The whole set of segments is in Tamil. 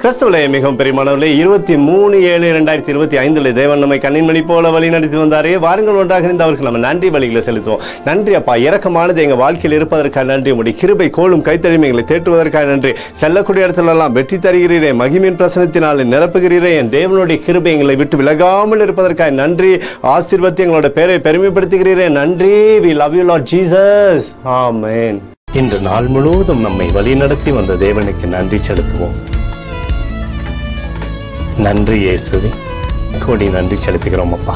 கிறிஸ்துவிலே மிகவும் பெரியமானவர்களே, 23/7/2025 தேவன் நம்மை கண்ணின்மணி போல வழி நடத்தி வந்தாரே. வாருங்கள் ஒன்றாக இருந்து அவருக்கு நம்ம நன்றி வழிகளை செலுத்துவோம். நன்றி அப்பா, இரக்கமானது எங்கள் வாழ்க்கையில் இருப்பதற்காக நன்றி. உடைய கிருபை கோலும் கைத்தறியும் எங்களை தேற்றுவதற்காக நன்றி. செல்லக்கூடிய இடத்துலெல்லாம் வெற்றி தருகிறீரே, மகிமையின் பிரசனத்தினால் நிரப்புகிறீரே. என் தேவனுடைய கிருபை எங்களை விட்டு விலகாமல் இருப்பதற்காக நன்றி. ஆசீர்வதித்து எங்களோட பேரை பெருமைப்படுத்துகிறீரே, நன்றி. We love you Lord Jesus. ஆமென். இன்று நாள் முழுவதும் நம்மை வழிநடத்தி வந்த தேவனுக்கு நன்றி செலுத்துவோம். நன்றி இயேசுவே, கோடி நன்றி செலுத்துகிறோம் அப்பா.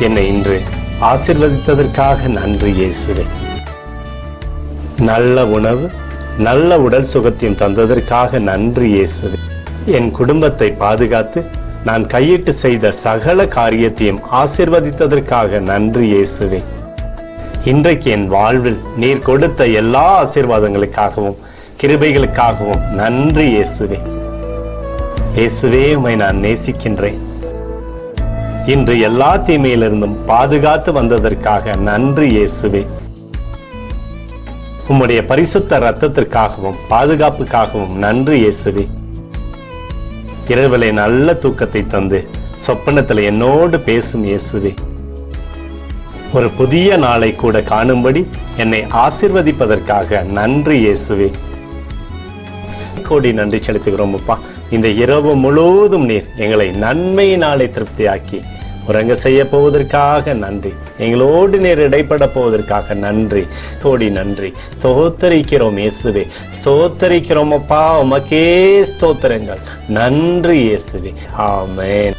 என்னை இன்று ஆசீர்வதித்ததற்காக நன்றி இயேசுவே. நல்ல உணவு, நல்ல உடல் சுகத்தையும் தந்ததற்காக நன்றி இயேசுவே. என் குடும்பத்தை பாதுகாத்து நான் கையிட்டு செய்த சகல காரியத்தையும் ஆசீர்வதித்ததற்காக நன்றி இயேசுவே. இன்றைக்கு என் வாழ்வில் நீர் கொடுத்த எல்லா ஆசீர்வாதங்களுக்காகவும் கிருபைகளுக்காகவும் நன்றி இயேசுவே. இயேசுவே, உம்மை நான் நேசிக்கின்றேன். இன்று எல்லா தீமையிலிருந்தும் பாதுகாத்து வந்ததற்காக நன்றி இயேசுவே. உம்முடைய பரிசுத்த இரத்தத்திற்காகவும் பாதுகாப்புக்காகவும் நன்றி இயேசுவே. இரவிலே நல்ல தூக்கத்தை தந்து சொப்பனத்தில் என்னோடு பேசும் இயேசுவே. ஒரு புதிய நாளை கூட காணும்படி என்னை ஆசீர்வதிப்பதற்காக நன்றி இயேசுவே. கோடி நன்றி செலுத்துகிறோம் அப்பா. இந்த இரவு முழுவதும் நீர் எங்களை நன்மையினாலே திருப்தியாக்கி உறங்க செய்ய போவதற்காக நன்றி. எங்களோடு நீர் இடைப்பட போவதற்காக நன்றி. கோடி நன்றி. ஸ்தோத்தரிக்கிறோம் இயேசுவே, ஸ்தோத்தரிக்கிறோம் அப்பா. உமக்கே ஸ்தோத்திரங்கள். நன்றி இயேசுவே. ஆமென்.